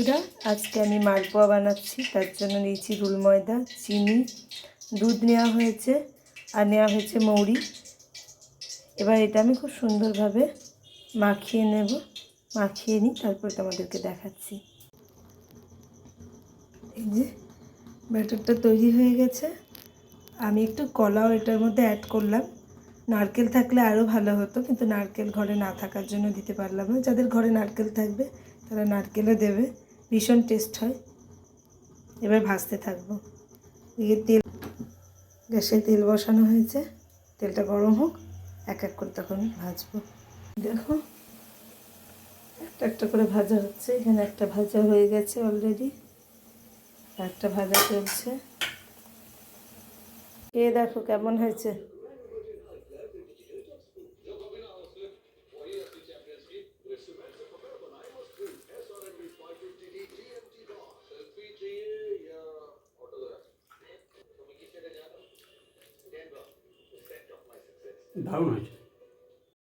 এটা আজকে আমি মালপোয়া বানাচ্ছি। তার জন্য নিয়েছি রুল ময়দা, চিনি, দুধ নেওয়া হয়েছে আর নেওয়া হয়েছে মৌরি। এবার এটা আমি খুব সুন্দরভাবে মাখিয়ে নেব। মাখিয়ে নিই, তারপর তোমাদেরকে দেখাচ্ছি। এই যে ব্যাটারটা তৈরি হয়ে গেছে। আমি একটু কলাও এটার মধ্যে অ্যাড করলাম। নারকেল থাকলে আরও ভালো হতো, কিন্তু নারকেল ঘরে না থাকার জন্য দিতে পারলাম না। যাদের ঘরে নারকেল থাকবে তারা নারকেলও দেবে, ভীষণ টেস্ট হয়। এবার ভাজতে থাকবো। দিয়ে গ্যাসে তেল বসানো হয়েছে, তেলটা গরম হোক, এক এক করে তখন ভাজবো। দেখো একটা একটা করে ভাজা হচ্ছে। এখানে একটা ভাজা হয়ে গেছে অলরেডি, একটা ভাজা চলছে। দেখো কেমন হয়েছে। দারুণ হয়েছে।